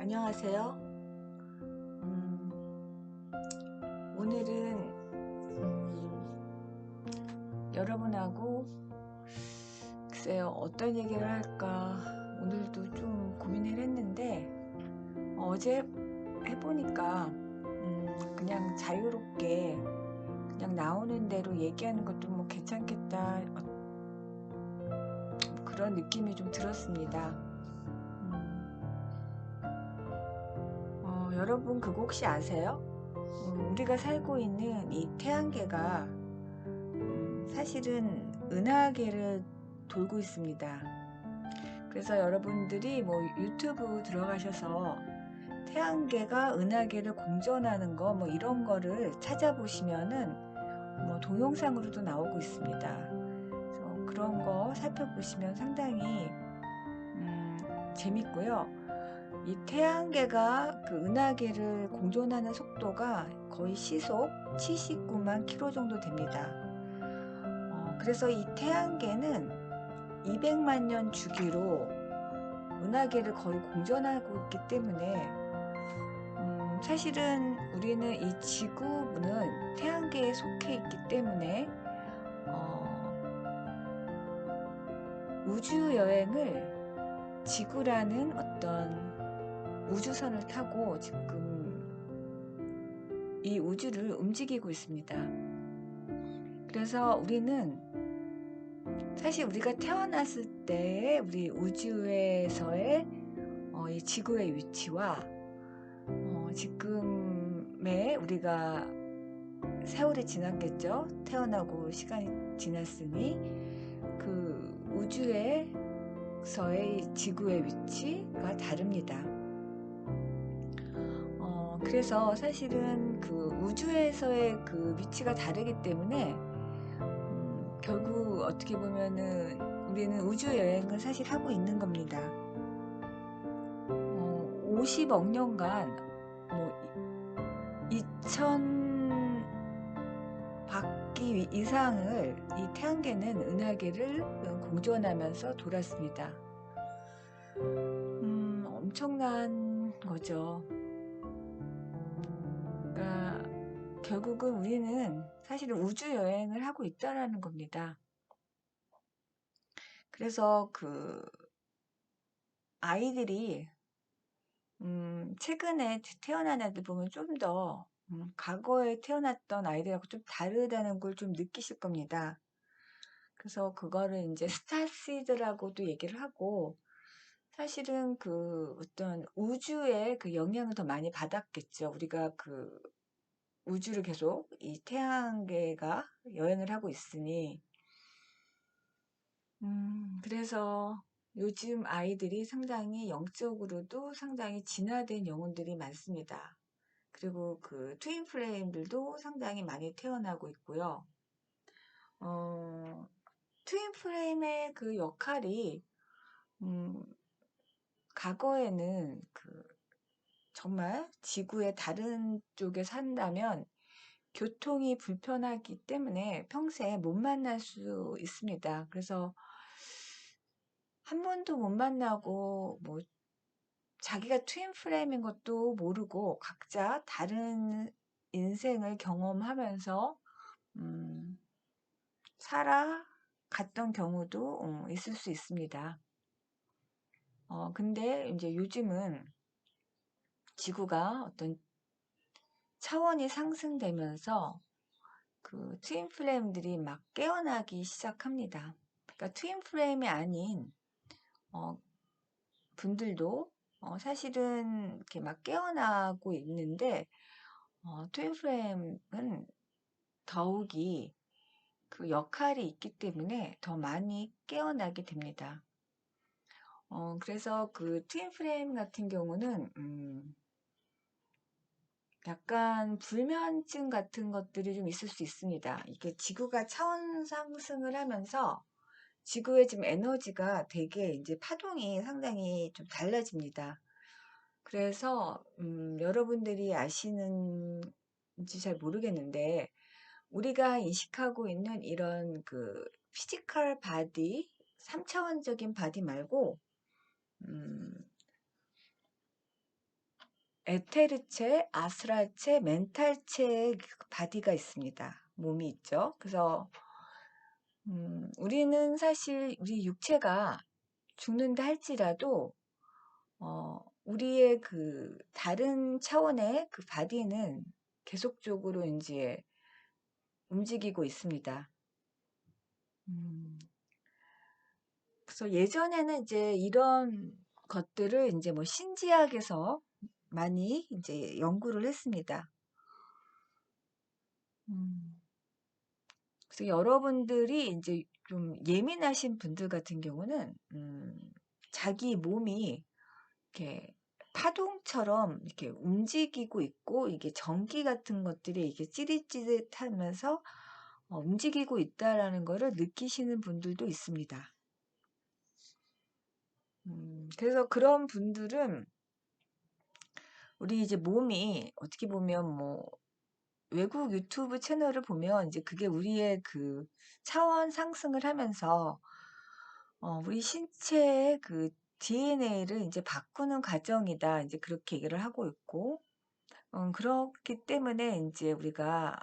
안녕하세요. 오늘은 여러분하고 글쎄요 어떤 얘기를 할까 오늘도 좀 고민을 했는데 어제 해보니까 그냥 자유롭게 그냥 나오는 대로 얘기하는 것도 뭐 괜찮겠다 그런 느낌이 좀 들었습니다. 여러분 그거 혹시 아세요? 우리가 살고 있는 이 태양계가 사실은 은하계를 돌고 있습니다. 그래서 여러분들이 뭐 유튜브 들어가셔서 태양계가 은하계를 공전하는 거 뭐 이런 거를 찾아보시면은 뭐 동영상으로도 나오고 있습니다. 그래서 그런 거 살펴보시면 상당히 재밌고요. 이 태양계가 그 은하계를 공전하는 속도가 거의 시속 79만 킬로 정도 됩니다. 그래서 이 태양계는 200만 년 주기로 은하계를 거의 공전하고 있기 때문에 사실은 우리는 이 지구는 태양계에 속해 있기 때문에 우주 여행을 지구라는 어떤 우주선을 타고 지금 이 우주를 움직이고 있습니다. 그래서 우리는 사실 우리가 태어났을 때 우리 우주에서의 이 지구의 위치와 지금의 우리가 세월이 지났겠죠. 태어나고 시간이 지났으니 그 우주에서의 지구의 위치가 다릅니다. 그래서 사실은 그 우주에서의 그 위치가 다르기 때문에 결국 어떻게 보면은 우리는 우주 여행을 사실 하고 있는 겁니다. 50억 년간 뭐 2000 바퀴 이상을 이 태양계는 은하계를 공전하면서 돌았습니다. 엄청난 거죠. 그러니까 결국은 우리는 사실은 우주 여행을 하고 있다라는 겁니다. 그래서 그 아이들이 최근에 태어난 아이들 보면 좀 더 과거에 태어났던 아이들하고 좀 다르다는 걸 좀 느끼실 겁니다. 그래서 그거를 이제 스타시드라고도 얘기를 하고 사실은 그 어떤 우주의 그 영향을 더 많이 받았겠죠. 우리가 그 우주를 계속 이 태양계가 여행을 하고 있으니 그래서 요즘 아이들이 상당히 영적으로도 상당히 진화된 영혼들이 많습니다. 그리고 그 트윈 플레임들도 상당히 많이 태어나고 있고요. 트윈 플레임의 그 역할이 과거에는 그 정말 지구의 다른 쪽에 산다면 교통이 불편하기 때문에 평생 못 만날 수 있습니다. 그래서 한 번도 못 만나고 뭐 자기가 트윈 플레임인 것도 모르고 각자 다른 인생을 경험하면서 살아갔던 경우도 있을 수 있습니다. 근데 이제 요즘은 지구가 어떤 차원이 상승되면서 그 트윈 플레임들이 막 깨어나기 시작합니다. 그러니까 트윈 플레임이 아닌 분들도 사실은 이렇게 막 깨어나고 있는데 트윈 플레임은 더욱이 그 역할이 있기 때문에 더 많이 깨어나게 됩니다. 그래서 그 트윈 플레임 같은 경우는 약간 불면증 같은 것들이 좀 있을 수 있습니다. 이게 지구가 차원 상승을 하면서 지구의 지금 에너지가 되게 이제 파동이 상당히 좀 달라집니다. 그래서 여러분들이 아시는지 잘 모르겠는데 우리가 인식하고 있는 이런 그 피지컬 바디, 3차원적인 바디 말고 에테르체, 아스랄체, 멘탈체의 그 바디가 있습니다. 몸이 있죠. 그래서 우리는 사실 우리 육체가 죽는다 할지라도 우리의 그 다른 차원의 그 바디는 계속적으로 이제 움직이고 있습니다. 음, 그래서 예전에는 이제 이런 것들을 이제 뭐 신지학에서 많이 이제 연구를 했습니다. 음, 그래서 여러분들이 이제 좀 예민하신 분들 같은 경우는 자기 몸이 이렇게 파동처럼 이렇게 움직이고 있고 이게 전기 같은 것들이 이게 찌릿찌릿하면서 움직이고 있다라는 거를 느끼시는 분들도 있습니다. 그래서 그런 분들은 우리 이제 몸이 어떻게 보면 뭐 외국 유튜브 채널을 보면 이제 그게 우리의 그 차원 상승을 하면서 우리 신체의 그 DNA를 이제 바꾸는 과정이다. 이제 그렇게 얘기를 하고 있고, 그렇기 때문에 이제 우리가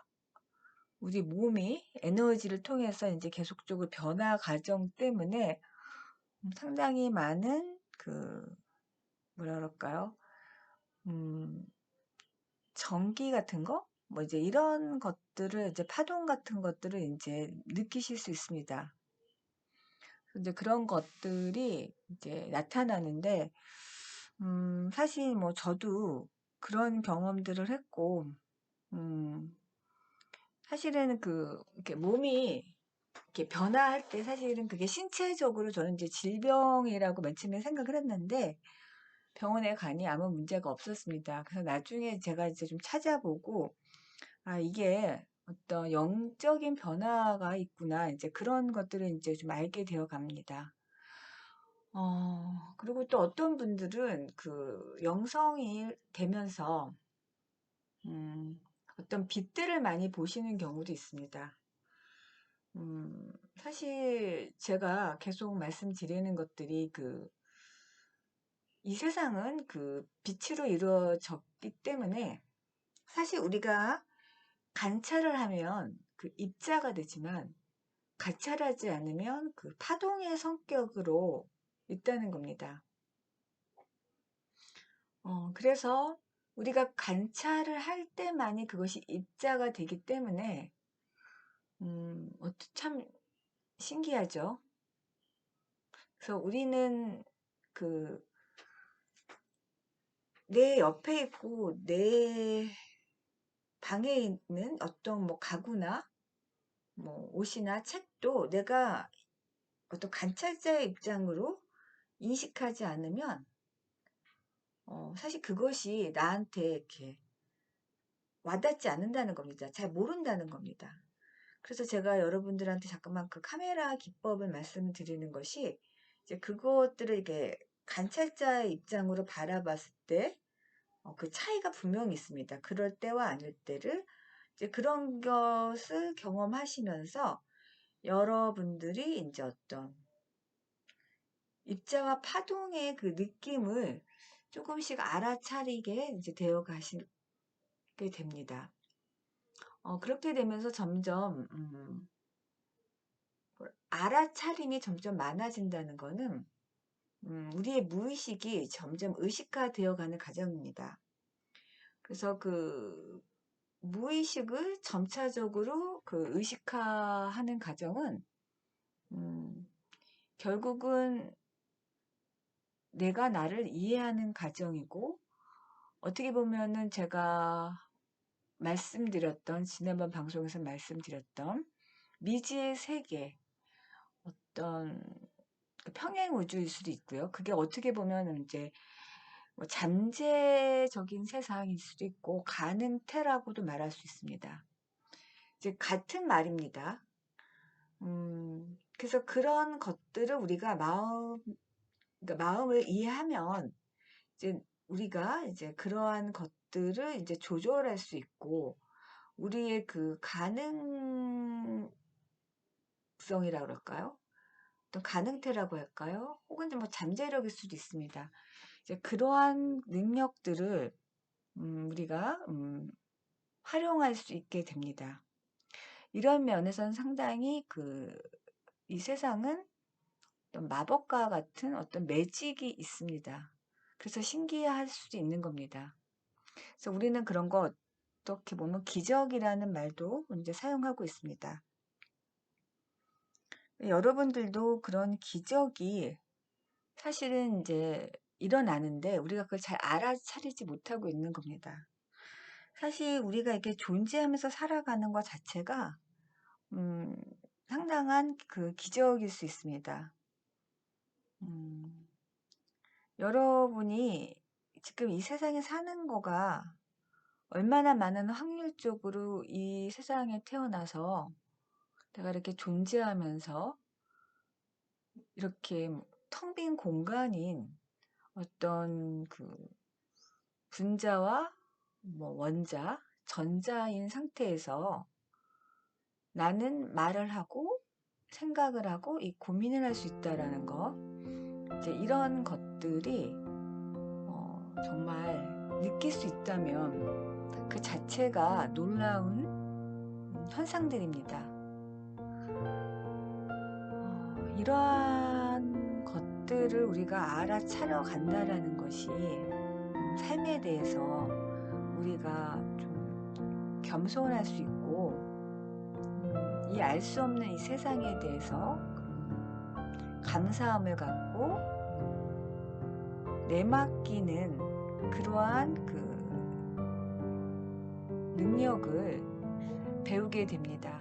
우리 몸이 에너지를 통해서 이제 계속적으로 변화 과정 때문에 상당히 많은 그 뭐라 그럴까요? 음, 전기 같은 거? 뭐 이제 이런 것들을 이제 파동 같은 것들을 이제 느끼실 수 있습니다. 이제 그런 것들이 이제 나타나는데, 사실 뭐 저도 그런 경험들을 했고, 음, 사실은 그, 이렇게 몸이 이렇게 변화할 때 사실은 그게 신체적으로 저는 이제 질병이라고 맨 처음에 생각을 했는데, 병원에 가니 아무 문제가 없었습니다. 그래서 나중에 제가 이제 좀 찾아보고, 아, 이게 어떤 영적인 변화가 있구나. 이제 그런 것들을 이제 좀 알게 되어 갑니다. 그리고 또 어떤 분들은 그 영성이 되면서, 음, 어떤 빛들을 많이 보시는 경우도 있습니다. 사실 제가 계속 말씀드리는 것들이 이 세상은 그 빛으로 이루어졌기 때문에 사실 우리가 관찰을 하면 그 입자가 되지만 관찰하지 않으면 그 파동의 성격으로 있다는 겁니다. 그래서 우리가 관찰을 할 때만이 그것이 입자가 되기 때문에, 참 신기하죠. 그래서 우리는 그, 내 옆에 있고, 내 방에 있는 어떤 뭐 가구나, 뭐 옷이나 책도 내가 어떤 관찰자의 입장으로 인식하지 않으면, 사실 그것이 나한테 이렇게 와닿지 않는다는 겁니다. 잘 모른다는 겁니다. 그래서 제가 여러분들한테 잠깐만 그 카메라 기법을 말씀드리는 것이 이제 그것들을 이렇게 관찰자의 입장으로 바라봤을 때 그 차이가 분명히 있습니다. 그럴 때와 아닐 때를 이제 그런 것을 경험하시면서 여러분들이 이제 어떤 입자와 파동의 그 느낌을 조금씩 알아차리게 이제 되어 가시게 됩니다. 그렇게 되면서 점점 알아차림이 점점 많아진다는 거는 우리의 무의식이 점점 의식화되어 가는 과정입니다. 그래서 그 무의식을 점차적으로 그 의식화하는 과정은 음, 결국은 내가 나를 이해하는 과정이고 어떻게 보면은 제가 말씀드렸던 지난번 방송에서 말씀드렸던 미지의 세계 어떤 그 평행 우주일 수도 있고요. 그게 어떻게 보면 이제 뭐 잠재적인 세상일 수도 있고 가능태라고도 말할 수 있습니다. 이제 같은 말입니다. 그래서 그런 것들을 우리가 그러니까 마음을 이해하면 이제 우리가 이제 그러한 것들을 이제 조절할 수 있고 우리의 그 가능성이라 그럴까요? 어떤 가능태라고 할까요? 혹은 뭐 잠재력일 수도 있습니다. 이제 그러한 능력들을 우리가 활용할 수 있게 됩니다. 이런 면에서는 상당히 이 세상은 어떤 마법과 같은 어떤 매직이 있습니다. 그래서 신기할 수도 있는 겁니다. 그래서 우리는 그런 거 어떻게 보면 기적이라는 말도 이제 사용하고 있습니다. 여러분들도 그런 기적이 사실은 이제 일어나는데 우리가 그걸 잘 알아차리지 못하고 있는 겁니다. 사실 우리가 이렇게 존재하면서 살아가는 것 자체가 음, 상당한 기적일 수 있습니다. 음, 여러분이 지금 이 세상에 사는 거가 얼마나 많은 확률적으로 이 세상에 태어나서 내가 이렇게 존재하면서 이렇게 텅 빈 공간인 어떤 분자와 뭐 원자, 전자인 상태에서 나는 말을 하고 생각을 하고 이 고민을 할 수 있다라는 거, 이제 이런 것들이 정말 느낄 수 있다면 그 자체가 놀라운 현상들입니다. 이러한 것들을 우리가 알아차려 간다라는 것이 삶에 대해서 우리가 좀 겸손할 수 있고 이 알 수 없는 이 세상에 대해서 감사함을 갖고 내맡기는 그러한 능력을 배우게 됩니다.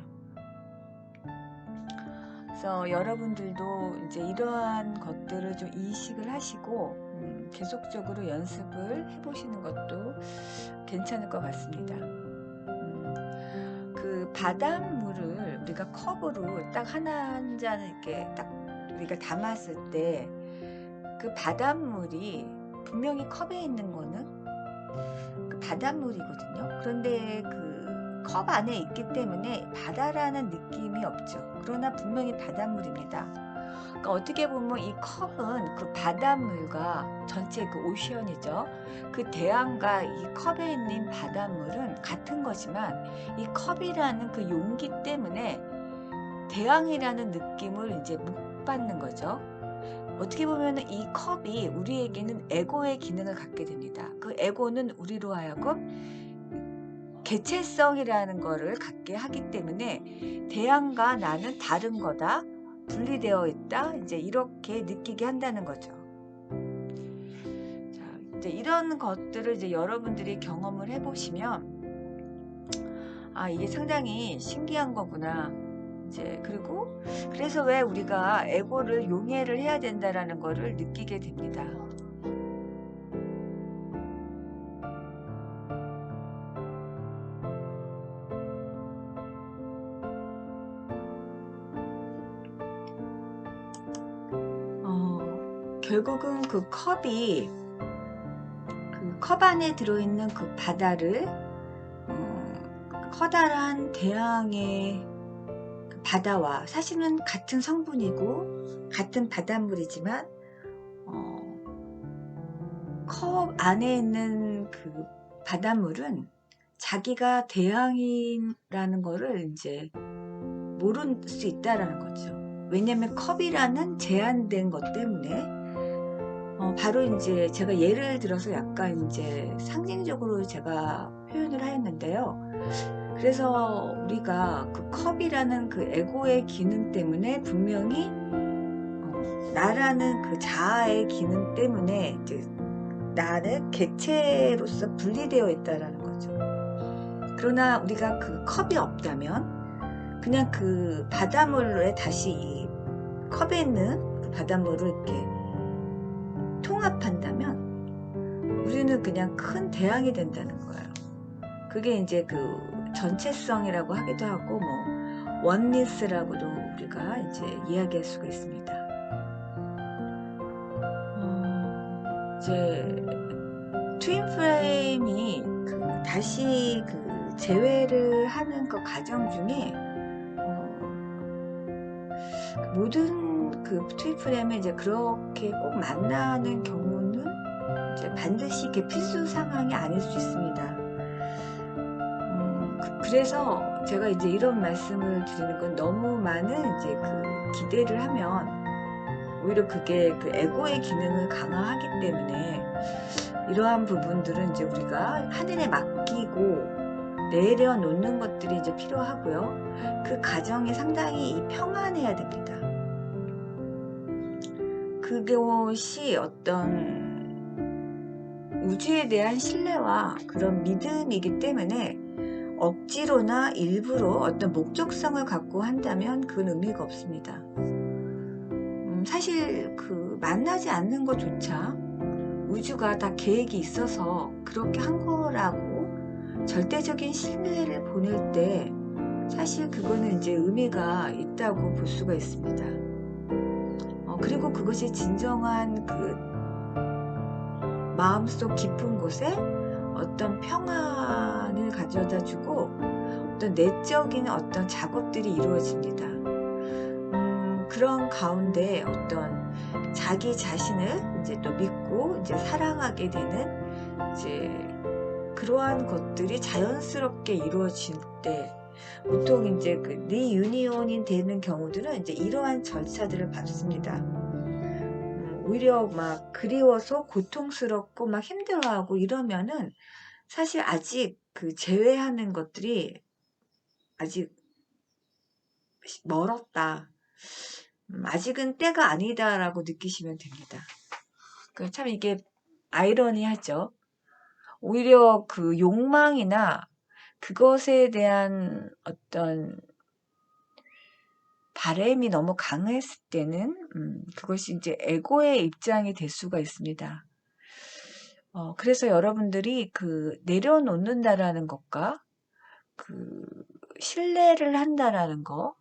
그래서 여러분들도 이제 이러한 것들을 좀 인식을 하시고 계속적으로 연습을 해보시는 것도 괜찮을 것 같습니다. 그 바닷물을 우리가 컵으로 딱 한 잔을 이렇게 딱 우리가 담았을 때 그 바닷물이 분명히 컵에 있는 거는 그 바닷물이거든요. 그런데 그 컵 안에 있기 때문에 바다라는 느낌이 없죠. 그러나 분명히 바닷물입니다. 그러니까 어떻게 보면 이 컵은 그 바닷물과 전체 그 오션이죠. 그 대양과 이 컵에 있는 바닷물은 같은 거지만 이 컵이라는 그 용기 때문에 대양이라는 느낌을 이제 못 받는 거죠. 어떻게 보면 이 컵이 우리에게는 에고의 기능을 갖게 됩니다. 그 에고는 우리로 하여금 개체성이라는 거를 갖게 하기 때문에 대양과 나는 다른 거다, 분리되어 있다, 이제 이렇게 느끼게 한다는 거죠. 자, 이제 이런 것들을 이제 여러분들이 경험을 해보시면 이게 상당히 신기한 거구나. 이제 그리고 그래서 왜 우리가 에고를 용해를 해야 된다라는 거를 느끼게 됩니다. 결국은 그 컵이 그 컵 안에 들어있는 그 바다를 커다란 대양의 그 바다와 사실은 같은 성분이고 같은 바닷물이지만 컵 안에 있는 그 바닷물은 자기가 대양이라는 거를 이제 모를 수 있다라는 거죠. 왜냐하면 컵이라는 제한된 것 때문에 바로 이제 제가 예를 들어서 약간 이제 상징적으로 제가 표현을 하였는데요. 그래서 우리가 그 컵이라는 그 에고의 기능 때문에 분명히 나라는 그 자아의 기능 때문에 이제 나는 객체로서 분리되어 있다라는 거죠. 그러나 우리가 그 컵이 없다면 그냥 그 바닷물에 다시 이 컵에 있는 그 바닷물을 이렇게 통합한다면 우리는 그냥 큰 대양이 된다는 거예요. 그게 이제 그 전체성이라고 하기도 하고 뭐 원리스라고도 우리가 이제 이야기할 수가 있습니다. 이제 트윈 플레임이 다시 재회를 하는 그 과정 중에 모든 그 트윈 플레임이 이제 그렇게 꼭 만나는 경우는 이제 반드시 이게 필수 상황이 아닐 수 있습니다. 그래서 제가 이제 이런 말씀을 드리는 건 너무 많은 이제 그 기대를 하면 오히려 그게 그 에고의 기능을 강화하기 때문에 이러한 부분들은 이제 우리가 하늘에 맡기고 내려놓는 것들이 이제 필요하고요. 그 과정이 상당히 평안해야 됩니다. 그것이 어떤 우주에 대한 신뢰와 그런 믿음이기 때문에 억지로나 일부러 어떤 목적성을 갖고 한다면 그건 의미가 없습니다. 사실 그 만나지 않는 것조차 우주가 다 계획이 있어서 그렇게 한 거라고 절대적인 신뢰를 보낼 때 사실 그거는 이제 의미가 있다고 볼 수가 있습니다. 그리고 그것이 진정한 그 마음속 깊은 곳에 어떤 평안을 가져다 주고 어떤 내적인 어떤 작업들이 이루어집니다. 그런 가운데 어떤 자기 자신을 이제 또 믿고 이제 사랑하게 되는 이제 그러한 것들이 자연스럽게 이루어질 때 보통 이제 그 리유니온이 되는 경우들은 이제 이러한 절차들을 밟습니다. 오히려 막 그리워서 고통스럽고 막 힘들어하고 이러면은 사실 아직 그 제외하는 것들이 아직 멀었다. 아직은 때가 아니다라고 느끼시면 됩니다. 참 이게 아이러니하죠. 오히려 그 욕망이나 그것에 대한 어떤 바램이 너무 강했을 때는 그것이 이제 에고의 입장이 될 수가 있습니다. 그래서 여러분들이 그 내려놓는다라는 것과 그 신뢰를 한다라는 거,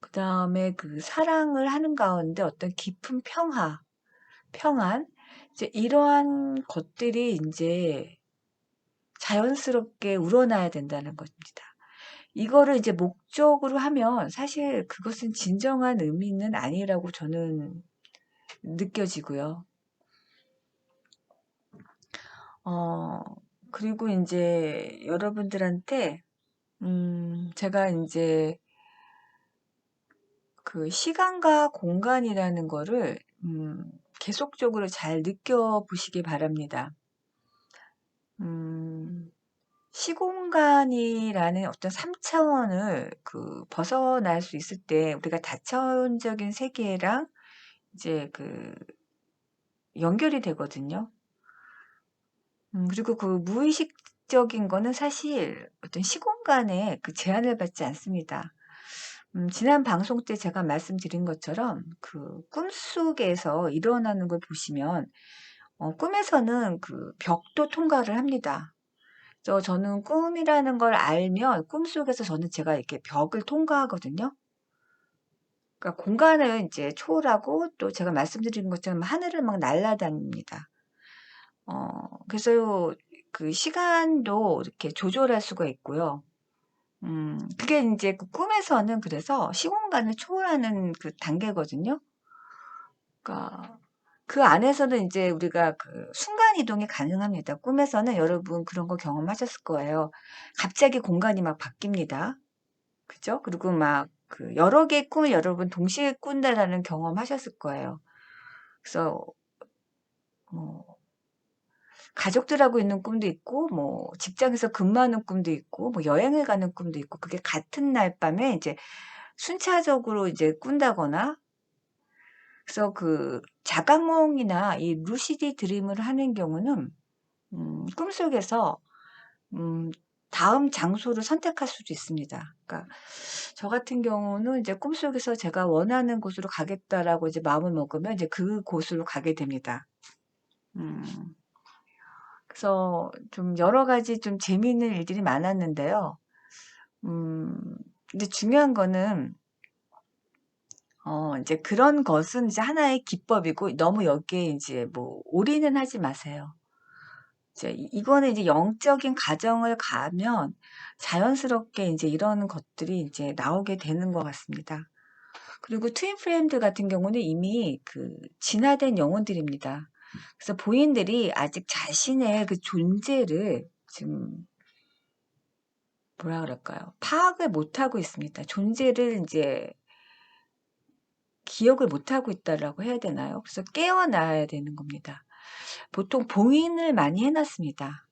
그 다음에 그 사랑을 하는 가운데 어떤 깊은 평안, 이제 이러한 것들이 이제 자연스럽게 우러나야 된다는 것입니다. 이거를 이제 목적으로 하면 사실 그것은 진정한 의미는 아니라고 저는 느껴지고요. 그리고 이제 여러분들한테, 제가 이제 그 시간과 공간이라는 거를, 계속적으로 잘 느껴보시기 바랍니다. 시공간이라는 어떤 3차원을 그 벗어날 수 있을 때 우리가 다차원적인 세계랑 이제 그 연결이 되거든요. 그리고 그 무의식적인 거는 사실 어떤 시공간에 그 제한을 받지 않습니다. 지난 방송 때 제가 말씀드린 것처럼 그 꿈속에서 일어나는 걸 보시면 꿈에서는 그 벽도 통과를 합니다. 저는 꿈이라는 걸 알면 꿈속에서 저는 제가 이렇게 벽을 통과하거든요. 그러니까 공간을 이제 초월하고 또 제가 말씀드린 것처럼 하늘을 막 날아다닙니다. 그래서 그 시간도 이렇게 조절할 수가 있고요. 그게 이제 그 꿈에서는 그래서 시공간을 초월하는 그 단계거든요. 그러니까 그 안에서는 이제 우리가 그 순간 이동이 가능합니다. 꿈에서는 여러분 그런 거 경험하셨을 거예요. 갑자기 공간이 막 바뀝니다. 그죠? 그리고 막 그 여러 개의 꿈을 여러분 동시에 꾼다라는 경험하셨을 거예요. 그래서 뭐 가족들하고 있는 꿈도 있고 뭐 직장에서 근무하는 꿈도 있고 뭐 여행을 가는 꿈도 있고 그게 같은 날 밤에 이제 순차적으로 이제 꾼다거나 그래서 그 자각몽이나 이 루시디 드림을 하는 경우는 꿈속에서 음 다음 장소를 선택할 수도 있습니다. 그러니까 저 같은 경우는 이제 꿈속에서 제가 원하는 곳으로 가겠다라고 이제 마음을 먹으면 이제 그곳으로 가게 됩니다. 음. 그래서 좀 여러 가지 좀 재미있는 일들이 많았는데요. 근데 중요한 거는 이제 그런 것은 이제 하나의 기법이고 너무 여기에 이제 뭐 올인은 하지 마세요. 이제 이거는 이제 영적인 과정을 가면 자연스럽게 이제 이런 것들이 이제 나오게 되는 것 같습니다. 그리고 트윈 프레임들 같은 경우는 이미 그 진화된 영혼들입니다. 그래서 본인들이 아직 자신의 그 존재를 지금 뭐라 그럴까요? 파악을 못하고 있습니다. 존재를 이제 기억을 못하고 있다라고 해야 되나요? 그래서 깨어나야 되는 겁니다. 보통 봉인을 많이 해놨습니다.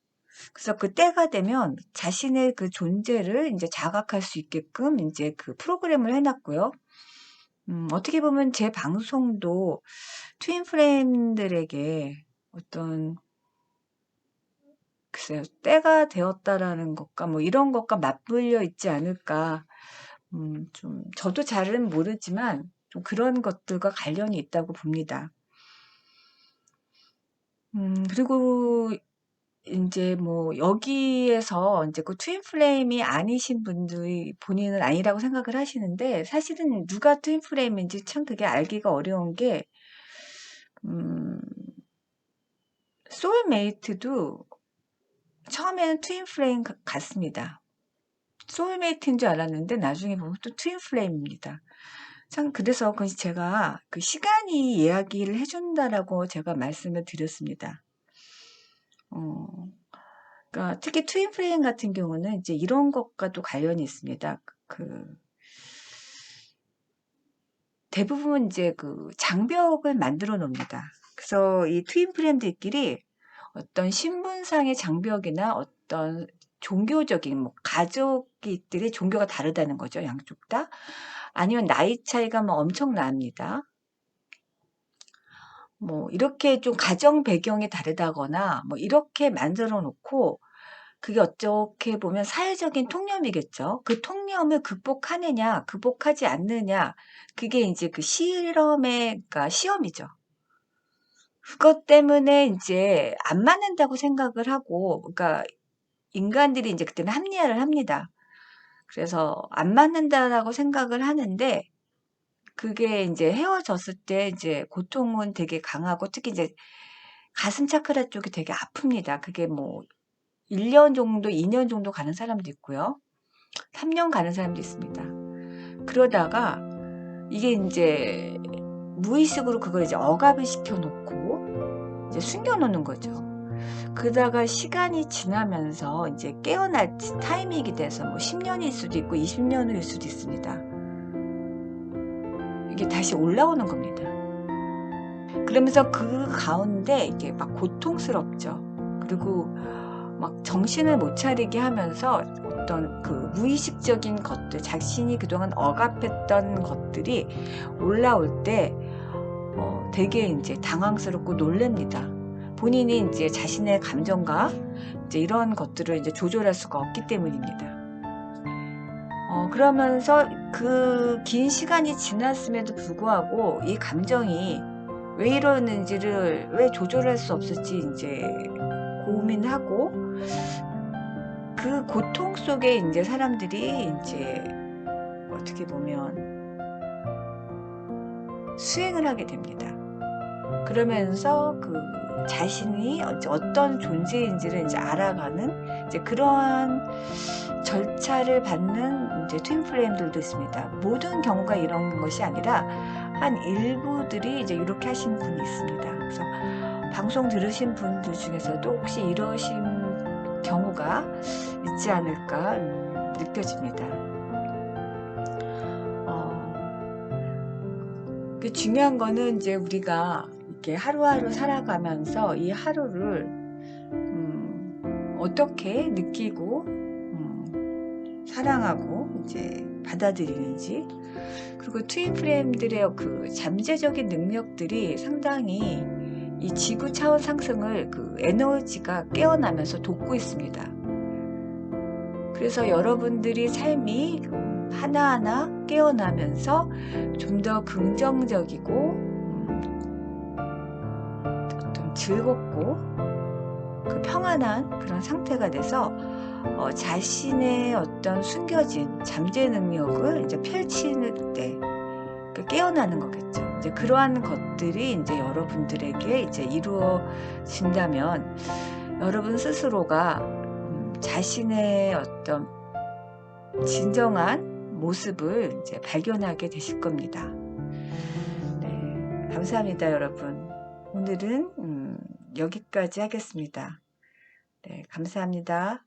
그래서 그 때가 되면 자신의 그 존재를 이제 자각할 수 있게끔 이제 그 프로그램을 해놨고요. 어떻게 보면 제 방송도 트윈플레임들에게 어떤 글쎄요, 때가 되었다라는 것과 뭐 이런 것과 맞물려 있지 않을까. 좀 저도 잘은 모르지만 좀 그런 것들과 관련이 있다고 봅니다. 그리고 이제 뭐 여기에서 이제 그 트윈 플레임이 아니신 분들이 본인은 아니라고 생각을 하시는데 사실은 누가 트윈 플레임인지 참 그게 알기가 어려운 게 소울메이트도 처음에는 트윈 플레임 같습니다. 소울메이트인 줄 알았는데 나중에 보면 또 트윈 플레임입니다. 참 그래서 제가 그 시간이 이야기를 해준다라고 제가 말씀을 드렸습니다. 그러니까 특히 트윈 플레임 같은 경우는 이제 이런 것과도 관련이 있습니다. 대부분 이제 그 장벽을 만들어 놓습니다. 그래서 이 트윈 플레임들끼리 어떤 신분상의 장벽이나 어떤 종교적인 뭐 가족들의 종교가 다르다는 거죠. 양쪽 다. 아니면 나이 차이가 뭐 엄청납니다. 뭐 이렇게 좀 가정 배경이 다르다거나 뭐 이렇게 만들어 놓고 그게 어떻게 보면 사회적인 통념이겠죠. 그 통념을 극복하느냐, 극복하지 않느냐, 그게 이제 그 실험의, 그러니까 시험이죠. 그것 때문에 이제 안 맞는다고 생각을 하고, 그러니까 인간들이 이제 그때는 합리화를 합니다. 그래서 안 맞는다라고 생각을 하는데, 그게 이제 헤어졌을 때 이제 고통은 되게 강하고, 특히 이제 가슴 차크라 쪽이 되게 아픕니다. 그게 뭐 1년 정도, 2년 정도 가는 사람도 있고요. 3년 가는 사람도 있습니다. 그러다가 이게 이제 무의식으로 그걸 이제 억압을 시켜놓고 이제 숨겨놓는 거죠. 그러다가 시간이 지나면서 이제 깨어날 타이밍이 돼서 뭐 10년일 수도 있고 20년일 수도 있습니다. 이게 다시 올라오는 겁니다. 그러면서 그 가운데 이게 막 고통스럽죠. 그리고 막 정신을 못 차리게 하면서 어떤 그 무의식적인 것들, 자신이 그동안 억압했던 것들이 올라올 때 되게 이제 당황스럽고 놀랍니다. 본인이 이제 자신의 감정과 이제 이런 것들을 이제 조절할 수가 없기 때문입니다. 그러면서 그 긴 시간이 지났음에도 불구하고 이 감정이 왜 이러는지를 왜 조절할 수 없을지 이제 고민하고 그 고통 속에 이제 사람들이 이제 어떻게 보면 수행을 하게 됩니다. 그러면서 그 자신이 어떤 존재인지를 이제 알아가는 이제 그러한 절차를 받는 이제 트윈 플레임들도 있습니다. 모든 경우가 이런 것이 아니라 한 일부들이 이제 이렇게 하신 분이 있습니다. 그래서 방송 들으신 분들 중에서도 혹시 이러신 경우가 있지 않을까 느껴집니다. 그 중요한 거는 이제 우리가 이렇게 하루하루 살아가면서 이 하루를 어떻게 느끼고 사랑하고 이제 받아들이는지, 그리고 트윈 플레임들의 그 잠재적인 능력들이 상당히 이 지구 차원 상승을 그 에너지가 깨어나면서 돕고 있습니다. 그래서 여러분들이 삶이 하나하나 깨어나면서 좀 더 긍정적이고 좀 즐겁고 그 평안한 그런 상태가 돼서 자신의 어떤 숨겨진 잠재 능력을 이제 펼치는 때 깨어나는 거겠죠. 이제 그러한 것들이 이제 여러분들에게 이제 이루어진다면 여러분 스스로가 자신의 어떤 진정한 모습을 이제 발견하게 되실 겁니다. 네, 감사합니다, 여러분. 오늘은 여기까지 하겠습니다. 네, 감사합니다.